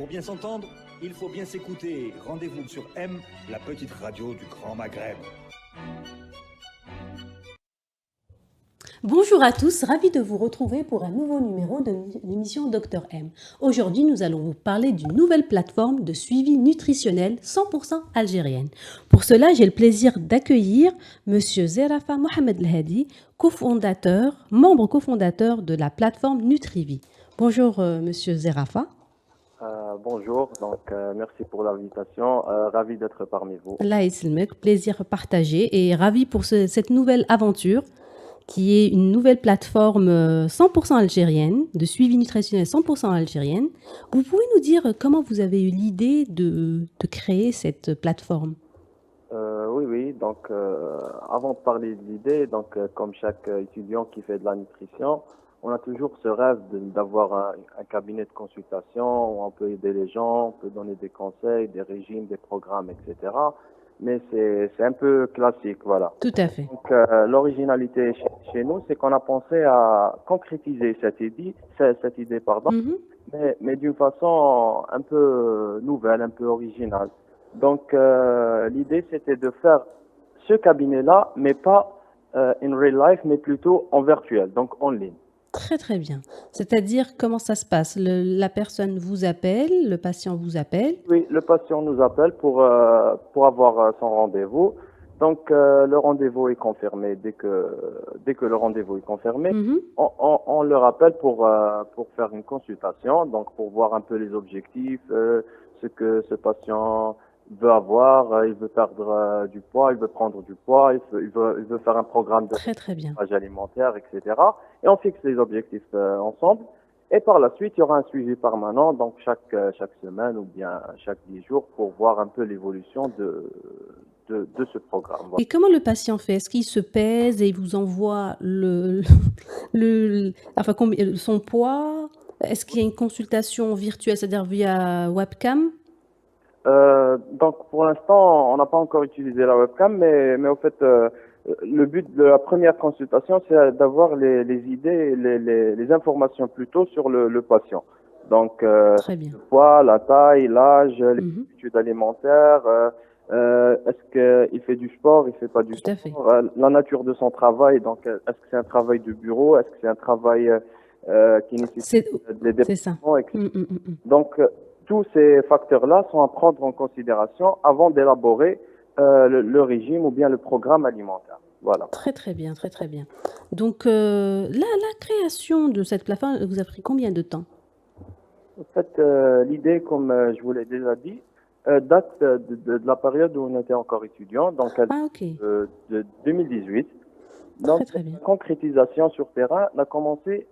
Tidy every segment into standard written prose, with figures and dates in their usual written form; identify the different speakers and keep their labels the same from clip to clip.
Speaker 1: Pour bien s'entendre, il faut bien s'écouter. Rendez-vous sur M, la petite radio du Grand Maghreb.
Speaker 2: Bonjour à tous, ravi de vous retrouver pour un nouveau numéro de l'émission Dr M. Aujourd'hui, nous allons vous parler d'une nouvelle plateforme de suivi nutritionnel 100% algérienne. Pour cela, j'ai le plaisir d'accueillir Monsieur Zerafa Mohamed Lhadi, membre cofondateur de la plateforme Nutrivi. Bonjour Monsieur Zerafa.
Speaker 3: Bonjour, merci pour l'invitation. Ravi d'être parmi vous.
Speaker 2: Allah yasselmek, plaisir partagé et ravi pour cette nouvelle aventure qui est une nouvelle plateforme 100% algérienne, de suivi nutritionnel 100% algérienne. Vous pouvez nous dire comment vous avez eu l'idée de créer cette plateforme?
Speaker 3: Oui. Avant de parler de l'idée, comme chaque étudiant qui fait de la nutrition, on a toujours ce rêve d'avoir un cabinet de consultation où on peut aider les gens, on peut donner des conseils, des régimes, des programmes, etc. Mais c'est un peu classique, voilà.
Speaker 2: Tout à fait.
Speaker 3: Donc, l'originalité chez nous, c'est qu'on a pensé à concrétiser cette idée, mais d'une façon un peu nouvelle, un peu originale. Donc, l'idée, c'était de faire ce cabinet-là, mais pas in real life, mais plutôt en virtuel, donc en ligne.
Speaker 2: Très très bien. C'est-à-dire comment ça se passe? La personne vous appelle, le patient vous appelle?
Speaker 3: Oui, le patient nous appelle pour avoir son rendez-vous. Donc, le rendez-vous est confirmé. Dès que le rendez-vous est confirmé, on le rappelle pour faire une consultation, donc pour voir un peu les objectifs, ce que ce patient veut avoir. Il veut perdre du poids, il veut prendre du poids, il veut faire un programme de
Speaker 2: Très bien.
Speaker 3: alimentaire, etc. Et on fixe les objectifs ensemble. Et par la suite, il y aura un suivi permanent, donc chaque semaine ou bien chaque 10 jours pour voir un peu l'évolution de ce programme. Voilà.
Speaker 2: Et comment le patient fait? Est-ce qu'il se pèse et il vous envoie son poids? Est-ce qu'il y a une consultation virtuelle, c'est-à-dire via webcam?
Speaker 3: Donc pour l'instant, on n'a pas encore utilisé la webcam, mais au fait, le but de la première consultation, c'est d'avoir les idées, les informations plutôt sur le patient. Donc,
Speaker 2: Très bien.
Speaker 3: le poids, la taille, l'âge, les habitudes alimentaires, est-ce qu'il fait du sport, il fait pas du
Speaker 2: Tout à fait.
Speaker 3: sport, la nature de son travail, donc est-ce que c'est un travail de bureau, est-ce que c'est un travail qui nécessite des
Speaker 2: C'est ça.
Speaker 3: déplacements, etc. Donc, tous ces facteurs-là sont à prendre en considération avant d'élaborer le régime ou bien le programme alimentaire. Voilà.
Speaker 2: Très bien, très bien. Donc, la création de cette plateforme vous a pris combien de temps?
Speaker 3: En fait, l'idée, comme je vous l'ai déjà dit, date de la période où on était encore étudiant, donc
Speaker 2: Ok.
Speaker 3: de 2018. Donc,
Speaker 2: Très bien.
Speaker 3: la concrétisation sur terrain n'a commencé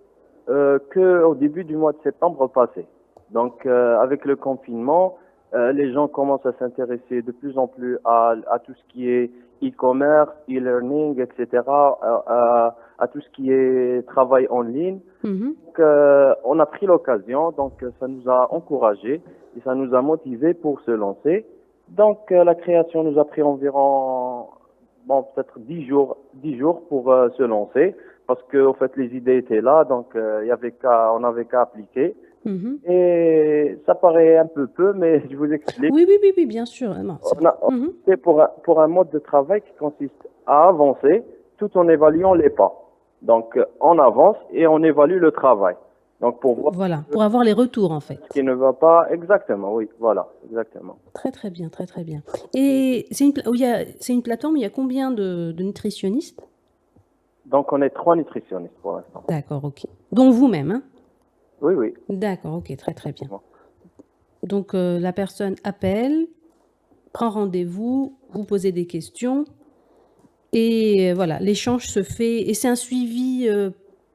Speaker 3: qu'au début du mois de septembre passé. Donc, avec le confinement, les gens commencent à s'intéresser de plus en plus à tout ce qui est e-commerce, e-learning, etc., à tout ce qui est travail en ligne. Donc, on a pris l'occasion, donc ça nous a encouragés et ça nous a motivés pour se lancer. Donc, la création nous a pris environ, peut-être 10 jours pour se lancer, parce que, au fait, les idées étaient là, donc on avait qu'à appliquer. Et ça paraît un peu, mais je vous explique.
Speaker 2: Oui, bien sûr.
Speaker 3: On opté pour un mode de travail qui consiste à avancer tout en évaluant les pas. Donc, on avance et on évalue le travail. Donc, pour voir
Speaker 2: pour avoir les retours, en fait.
Speaker 3: ce qui ne va pas exactement. Oui, voilà, exactement.
Speaker 2: Très bien. Et c'est une plateforme où il y a combien de nutritionnistes?
Speaker 3: Donc, on est 3 nutritionnistes pour l'instant.
Speaker 2: D'accord, ok. Dont vous-même, hein?
Speaker 3: Oui.
Speaker 2: D'accord, ok, très bien. Donc, la personne appelle, prend rendez-vous, vous posez des questions, et voilà, l'échange se fait. Et c'est un suivi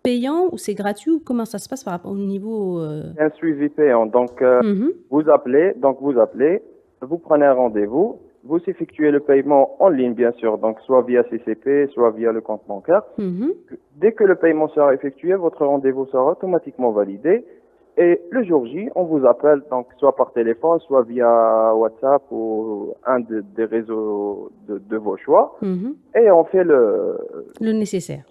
Speaker 2: payant ou c'est gratuit ou comment ça se passe par rapport au niveau
Speaker 3: C'est un suivi payant. Donc, vous appelez, vous prenez un rendez-vous, vous effectuez le paiement en ligne, bien sûr, donc soit via CCP, soit via le compte bancaire. Dès que le paiement sera effectué, votre rendez-vous sera automatiquement validé. Et le jour J, on vous appelle, donc soit par téléphone, soit via WhatsApp ou un des réseaux de vos choix. Et on fait le
Speaker 2: nécessaire.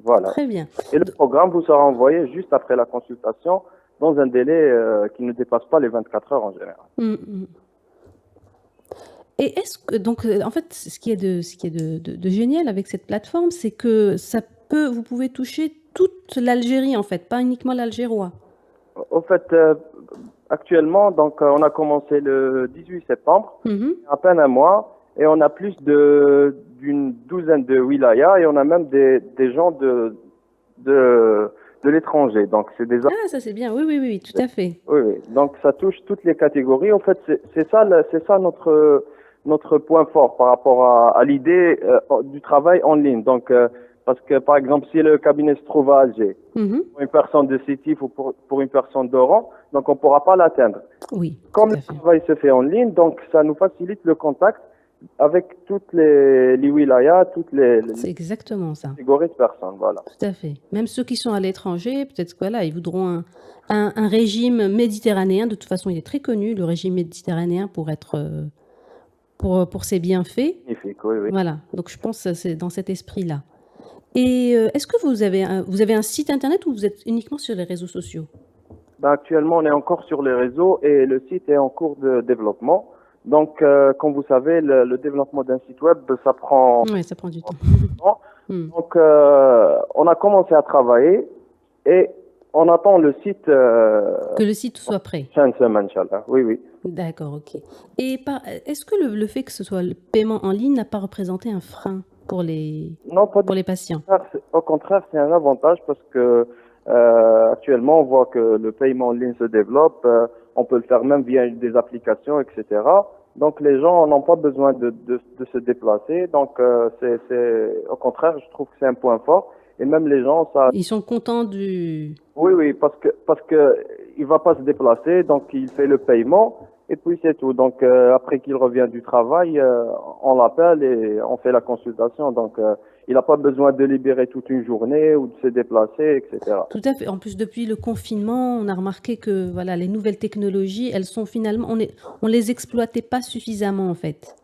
Speaker 3: Voilà.
Speaker 2: Très bien.
Speaker 3: Et le programme vous sera envoyé juste après la consultation dans un délai qui ne dépasse pas les 24 heures en général.
Speaker 2: Mm, mm. Et est-ce que, donc, en fait, ce qui est de génial avec cette plateforme, c'est que vous pouvez toucher toute l'Algérie, en fait, pas uniquement l'Algérois.
Speaker 3: Au fait, actuellement, donc, on a commencé le 18 septembre,
Speaker 2: Mhm.
Speaker 3: à peine un mois, et on a plus d'une douzaine de wilayas, et on a même des gens de, de l'étranger. Donc, c'est des
Speaker 2: Ah, ça c'est bien, oui, oui, oui, oui, tout à fait.
Speaker 3: Oui, oui. Donc ça touche toutes les catégories. En fait, c'est ça, c'est ça notre point fort par rapport à l'idée du travail en ligne. Donc, parce que par exemple, si le cabinet se trouve à Alger,
Speaker 2: Mhm.
Speaker 3: pour une personne de Sétif ou pour une personne d'Oran, donc on pourra pas l'atteindre.
Speaker 2: Oui,
Speaker 3: Comme
Speaker 2: tout
Speaker 3: le
Speaker 2: à fait.
Speaker 3: travail se fait en ligne, donc ça nous facilite le contact avec toutes les wilayas, toutes les
Speaker 2: C'est exactement ça,
Speaker 3: catégories de personnes. Voilà.
Speaker 2: tout à fait. Même ceux qui sont à l'étranger, peut-être que voilà, ils voudront un régime méditerranéen. De toute façon, il est très connu, le régime méditerranéen, pour ses bienfaits.
Speaker 3: Magnifique, oui, oui.
Speaker 2: Voilà, donc je pense que c'est dans cet esprit-là. Et est-ce que vous avez un site internet ou vous êtes uniquement sur les réseaux sociaux?
Speaker 3: Ben, actuellement, on est encore sur les réseaux et le site est en cours de développement. Donc, comme vous savez, le développement d'un site web, ça prend
Speaker 2: Oui, ça prend du temps.
Speaker 3: du temps.
Speaker 2: Hmm.
Speaker 3: Donc, on a commencé à travailler et on attend le site
Speaker 2: Que le site soit prêt.
Speaker 3: prochaine semaine, Inch'Allah. Oui, oui.
Speaker 2: D'accord, ok. Et est-ce que le fait que ce soit le paiement en ligne n'a pas représenté un frein pour
Speaker 3: Non, pas du
Speaker 2: les patients?
Speaker 3: tout. Au contraire, c'est un avantage parce que actuellement, on voit que le paiement en ligne se développe. On peut le faire même via des applications, etc. Donc, les gens n'ont pas besoin de se déplacer. Donc, au contraire, je trouve que c'est un point fort. Et même les gens, ça.
Speaker 2: Ils sont contents du...
Speaker 3: Oui, oui, parce que il va pas se déplacer, donc il fait le paiement et puis c'est tout. Donc après qu'il revient du travail, on l'appelle et on fait la consultation. Donc il n'a pas besoin de libérer toute une journée ou de se déplacer, etc.
Speaker 2: Tout à fait. En plus, depuis le confinement, on a remarqué que voilà, les nouvelles technologies, elles sont finalement... On les exploitait pas suffisamment, en fait.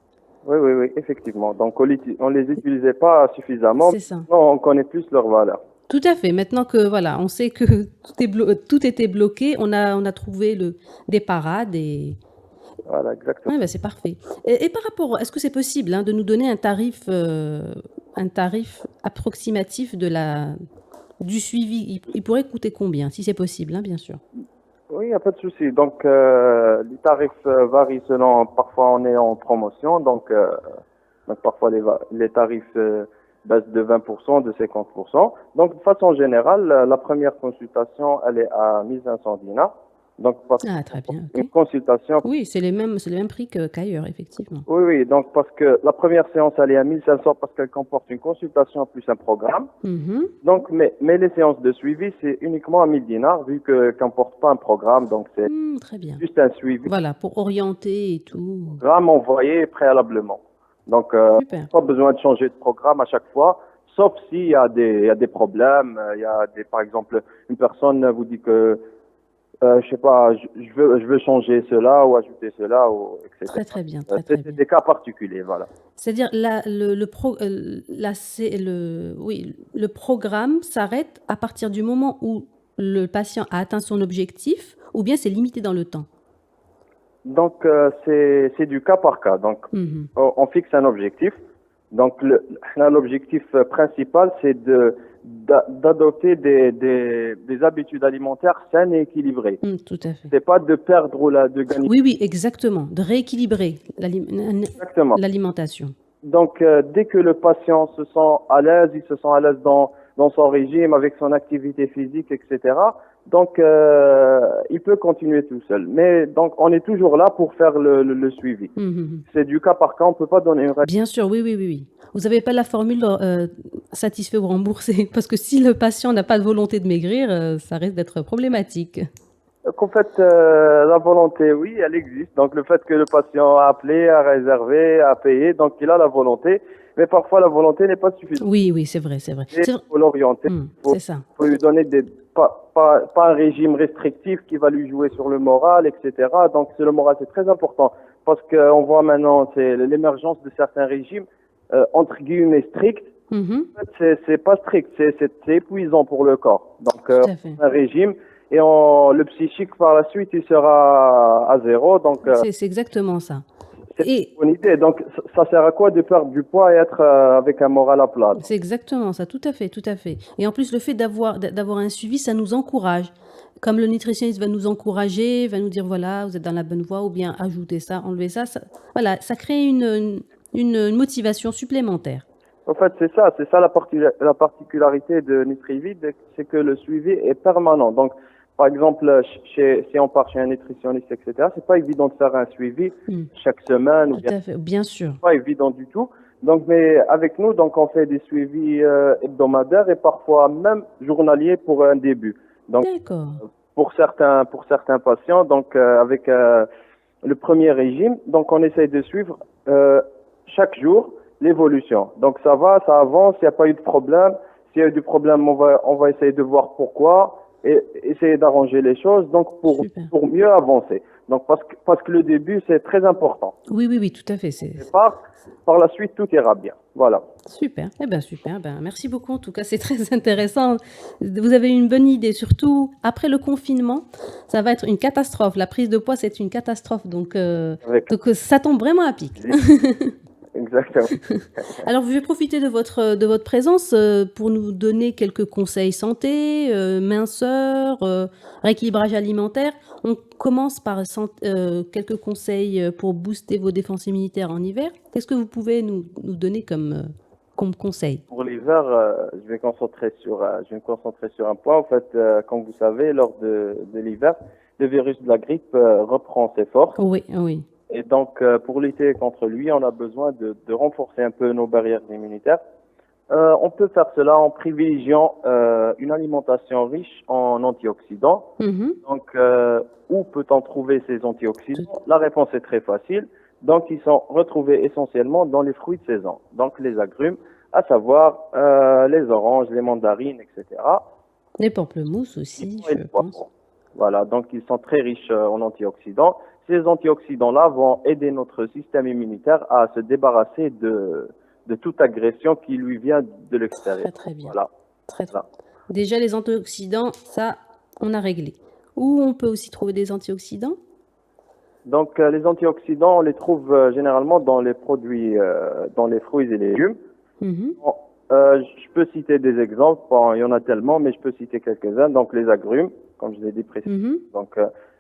Speaker 3: Oui, oui, oui, effectivement. Donc on les utilisait pas suffisamment.
Speaker 2: C'est ça.
Speaker 3: Non, on connaît plus leur valeur.
Speaker 2: Tout à fait. Maintenant que voilà, on sait que tout était bloqué, on a trouvé des parades et
Speaker 3: Voilà, exactement.
Speaker 2: ouais, bah, c'est parfait. Et par rapport, est-ce que c'est possible de nous donner un tarif approximatif du suivi? Il pourrait coûter combien, si c'est possible, bien sûr.
Speaker 3: Oui, il n'y a pas de souci. Donc, les tarifs varient selon, parfois on est en promotion, donc parfois les tarifs baissent de 20%, de 50%. Donc, de façon générale, la première consultation, elle est à 1500 dinars. Donc,
Speaker 2: Ah, très bien.
Speaker 3: une
Speaker 2: Ok.
Speaker 3: consultation.
Speaker 2: Oui, c'est les mêmes prix qu'ailleurs, effectivement.
Speaker 3: Oui, oui, donc parce que la première séance, elle est à 1500 parce qu'elle comporte une consultation plus un programme.
Speaker 2: Mhm.
Speaker 3: Donc, mais les séances de suivi, c'est uniquement à 1000 dinars, vu qu'elle comporte pas un programme, donc c'est
Speaker 2: Très bien.
Speaker 3: juste un suivi.
Speaker 2: Voilà, pour orienter et tout.
Speaker 3: Programme envoyé préalablement. Donc,
Speaker 2: Super.
Speaker 3: pas besoin de changer de programme à chaque fois, sauf s'il y a des problèmes. Par exemple, une personne vous dit que, je sais pas, je veux changer cela ou ajouter cela, ou etc.
Speaker 2: Très, très bien, très, très
Speaker 3: C'est
Speaker 2: bien.
Speaker 3: des cas particuliers, voilà.
Speaker 2: C'est-à-dire, le programme s'arrête à partir du moment où le patient a atteint son objectif, ou bien c'est limité dans le temps?
Speaker 3: Donc, c'est du cas par cas. Donc,
Speaker 2: Mhm.
Speaker 3: on fixe un objectif. Donc, l'objectif principal, c'est d'adopter des habitudes alimentaires saines et équilibrées.
Speaker 2: Tout à fait.
Speaker 3: C'est pas de perdre ou de gagner.
Speaker 2: Oui, oui, exactement. De rééquilibrer
Speaker 3: Exactement.
Speaker 2: l'alimentation.
Speaker 3: Donc, dès que le patient se sent à l'aise, il se sent à l'aise dans son régime, avec son activité physique, etc. Donc, il peut continuer tout seul. Mais donc, on est toujours là pour faire le suivi.
Speaker 2: Mhm.
Speaker 3: C'est du cas par cas, on peut pas donner une réponse.
Speaker 2: Bien sûr, oui, oui, oui, oui. Vous n'avez pas la formule satisfait ou remboursé, parce que si le patient n'a pas de volonté de maigrir, ça risque d'être problématique.
Speaker 3: Donc, en fait, la volonté, oui, elle existe. Donc, le fait que le patient a appelé, a réservé, a payé, donc il a la volonté. Mais parfois, la volonté n'est pas suffisante.
Speaker 2: Oui, oui, c'est vrai, c'est vrai.
Speaker 3: Il faut l'orienter.
Speaker 2: C'est ça.
Speaker 3: Il faut lui donner pas un régime restrictif qui va lui jouer sur le moral, etc. Donc, le moral, c'est très important. Parce qu'on voit maintenant, c'est l'émergence de certains régimes, entre guillemets, stricts.
Speaker 2: Mhm.
Speaker 3: En fait, c'est pas strict, c'est épuisant pour le corps. Donc,
Speaker 2: Tout à fait.
Speaker 3: un régime et le psychique par la suite il sera à zéro. Donc
Speaker 2: C'est exactement ça.
Speaker 3: c'est une
Speaker 2: Et
Speaker 3: bonne idée. Donc ça sert à quoi de perdre du poids et être avec un moral à plat?
Speaker 2: c'est exactement ça, tout à fait, tout à fait. Et en plus, le fait d'avoir un suivi, ça nous encourage. Comme le nutritionniste va nous encourager, va nous dire, voilà, vous êtes dans la bonne voie, ou bien ajoutez ça, enlevez ça. Voilà, ça crée une motivation supplémentaire.
Speaker 3: En fait, c'est ça la particularité de NutriVide, c'est que le suivi est permanent. Donc, par exemple, si on part chez un nutritionniste, etc., c'est pas évident de faire un suivi
Speaker 2: Hmm,
Speaker 3: chaque semaine, ou
Speaker 2: tout
Speaker 3: bien
Speaker 2: à fait, bien sûr.
Speaker 3: c'est pas évident du tout. Donc, mais avec nous, donc, on fait des suivis hebdomadaires et parfois même journaliers pour un début. Donc,
Speaker 2: D'accord.
Speaker 3: pour certains patients, donc, avec le premier régime, donc, on essaye de suivre chaque jour l'évolution. Donc ça avance, il n'y a pas eu de problème. S'il y a eu du problème, on va essayer de voir pourquoi et essayer d'arranger les choses, donc
Speaker 2: Super.
Speaker 3: pour mieux avancer. Donc parce que le début, c'est très important.
Speaker 2: Oui, oui, oui, tout à fait.
Speaker 3: Et par la suite, tout ira bien. Voilà.
Speaker 2: Super. Eh bien, super. Ben, merci beaucoup. En tout cas, c'est très intéressant. Vous avez une bonne idée. Surtout après le confinement, ça va être une catastrophe. La prise de poids, c'est une catastrophe. Donc,
Speaker 3: Avec
Speaker 2: ça tombe vraiment à pic.
Speaker 3: exactement.
Speaker 2: Alors, je vais profiter de votre présence pour nous donner quelques conseils santé, minceur, rééquilibrage alimentaire. On commence par quelques conseils pour booster vos défenses immunitaires en hiver. Qu'est-ce que vous pouvez nous donner comme conseil?
Speaker 3: Pour l'hiver, je vais me concentrer sur un point. En fait, comme vous savez, lors de l'hiver, le virus de la grippe reprend ses forces.
Speaker 2: Oui, oui.
Speaker 3: Et donc, pour lutter contre lui, on a besoin de renforcer un peu nos barrières immunitaires. On peut faire cela en privilégiant une alimentation riche en antioxydants.
Speaker 2: Mhm.
Speaker 3: Donc, où peut-on trouver ces antioxydants? La réponse est très facile. Donc, ils sont retrouvés essentiellement dans les fruits de saison, donc les agrumes, à savoir les oranges, les mandarines, etc.
Speaker 2: Les pamplemousses aussi,
Speaker 3: Et
Speaker 2: je
Speaker 3: les
Speaker 2: pense.
Speaker 3: poivrons. Voilà, donc ils sont très riches en antioxydants. Ces antioxydants-là vont aider notre système immunitaire à se débarrasser de toute agression qui lui vient de l'extérieur.
Speaker 2: Très, très bien.
Speaker 3: Voilà.
Speaker 2: Très, très.
Speaker 3: Voilà.
Speaker 2: Déjà, les antioxydants, ça, on a réglé. Où on peut aussi trouver des antioxydants?
Speaker 3: Donc les antioxydants, on les trouve généralement dans les produits, dans les fruits et légumes.
Speaker 2: Mhm.
Speaker 3: Bon, je peux citer des exemples. Bon, il y en a tellement, mais je peux citer quelques-uns. Donc les agrumes, comme je l'ai dit précédemment.
Speaker 2: Mhm.
Speaker 3: Donc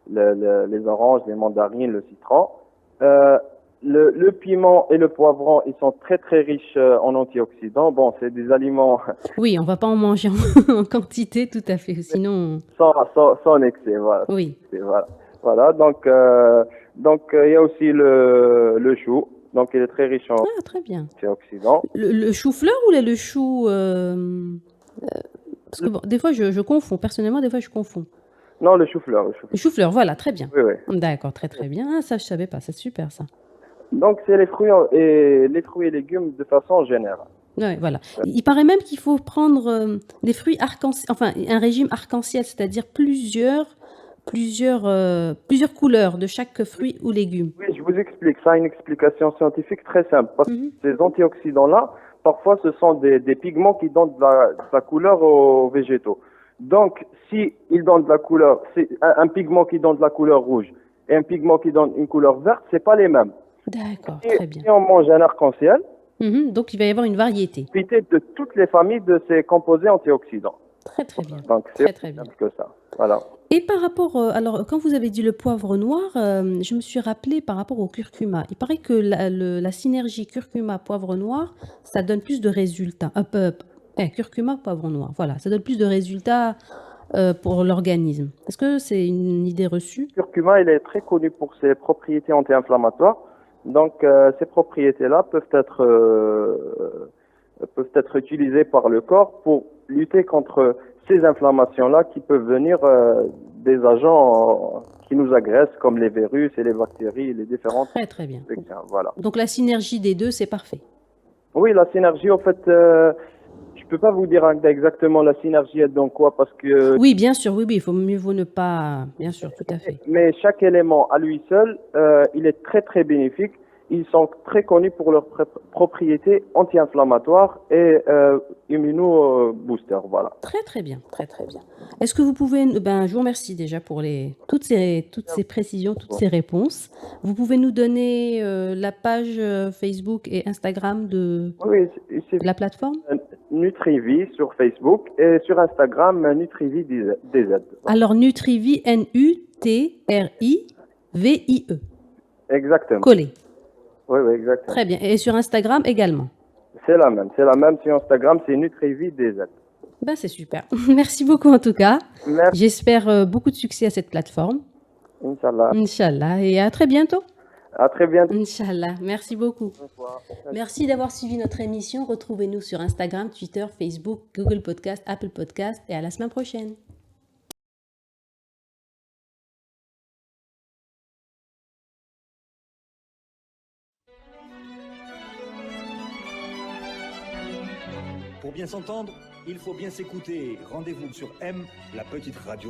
Speaker 3: les oranges, les mandarines, le citron. Le piment et le poivron, ils sont très très riches en antioxydants. Bon, c'est des aliments
Speaker 2: Oui, on va pas en manger en quantité, tout à fait. Sinon,
Speaker 3: sans excès. Voilà.
Speaker 2: oui.
Speaker 3: Voilà. Voilà. Donc il y a aussi le chou. Donc il est très riche en
Speaker 2: Ah, très bien.
Speaker 3: antioxydants.
Speaker 2: Le chou-fleur ou le chou parce que bon, des fois, je confonds. Personnellement, des fois, je confonds.
Speaker 3: Non, le chou-fleur, le chou-fleur.
Speaker 2: Le chou-fleur, voilà, très bien.
Speaker 3: Oui, oui.
Speaker 2: D'accord, très très bien. Ah, ça, je savais pas. C'est super, ça.
Speaker 3: Donc c'est les fruits et légumes de façon générale.
Speaker 2: Ouais, voilà. Il paraît même qu'il faut prendre des fruits arc-en-ciel, enfin, un régime arc-en-ciel, c'est-à-dire plusieurs couleurs de chaque fruit ou légume.
Speaker 3: Oui, je vous explique. Ça a une explication scientifique très simple. Parce
Speaker 2: Mhm.
Speaker 3: que ces antioxydants-là, parfois, ce sont des pigments qui donnent de la couleur aux végétaux. Donc, si ils donnent de la couleur, c'est un pigment qui donne de la couleur rouge et un pigment qui donne une couleur verte, c'est pas les mêmes.
Speaker 2: D'accord,
Speaker 3: Et
Speaker 2: très bien.
Speaker 3: si on mange un arc-en-ciel,
Speaker 2: Mhm. Donc, il va y avoir une variété.
Speaker 3: profitez de toutes les familles de ces composés antioxydants.
Speaker 2: Très très bien.
Speaker 3: Donc, c'est
Speaker 2: Très très
Speaker 3: aussi
Speaker 2: bien.
Speaker 3: simple que ça. Voilà.
Speaker 2: Et par rapport, alors quand vous avez dit le poivre noir, je me suis rappelé par rapport au curcuma. Il paraît que la synergie curcuma-poivre noir, ça donne plus de résultats. Curcuma, poivre noir, voilà, ça donne plus de résultats pour l'organisme. Est-ce que c'est une idée reçue?
Speaker 3: Le curcuma, il est très connu pour ses propriétés anti-inflammatoires. Donc, ces propriétés-là peuvent être utilisées par le corps pour lutter contre ces inflammations-là qui peuvent venir des agents qui nous agressent, comme les virus et les bactéries, les différentes
Speaker 2: Très très bien.
Speaker 3: infections. Voilà.
Speaker 2: Donc la synergie des deux, c'est parfait.
Speaker 3: Oui, la synergie, en fait, je peux pas vous dire exactement la synergie est dans quoi parce que,
Speaker 2: Oui, bien sûr, oui, il faut mieux vaut ne pas, bien sûr, tout à fait.
Speaker 3: mais chaque élément à lui seul, il est très très bénéfique. ils sont très connus pour leurs propriétés anti-inflammatoires et immuno-booster. Voilà.
Speaker 2: Très très bien, très très bien. Est-ce que vous pouvez, je vous remercie déjà pour toutes ces précisions, toutes ces réponses. Vous pouvez nous donner la page Facebook et Instagram de
Speaker 3: Oui,
Speaker 2: la plateforme?
Speaker 3: Nutrivie sur Facebook et sur Instagram, Nutrivie DZ.
Speaker 2: Alors Nutrivie, Nutrivie.
Speaker 3: Exactement.
Speaker 2: Collé.
Speaker 3: Oui, exactement.
Speaker 2: Très bien. Et sur Instagram également?
Speaker 3: C'est la même. Sur Instagram, c'est Nutrivie DZ.
Speaker 2: C'est super. Merci beaucoup en tout cas.
Speaker 3: Merci.
Speaker 2: J'espère beaucoup de succès à cette plateforme.
Speaker 3: Inch'Allah.
Speaker 2: Inch'Allah. Et à très bientôt.
Speaker 3: À très bientôt.
Speaker 2: Inch'Allah. Merci beaucoup. Merci d'avoir suivi notre émission. Retrouvez-nous sur Instagram, Twitter, Facebook, Google Podcast, Apple Podcast et à la semaine prochaine.
Speaker 1: Pour bien s'entendre, il faut bien s'écouter. Rendez-vous sur M, la petite radio.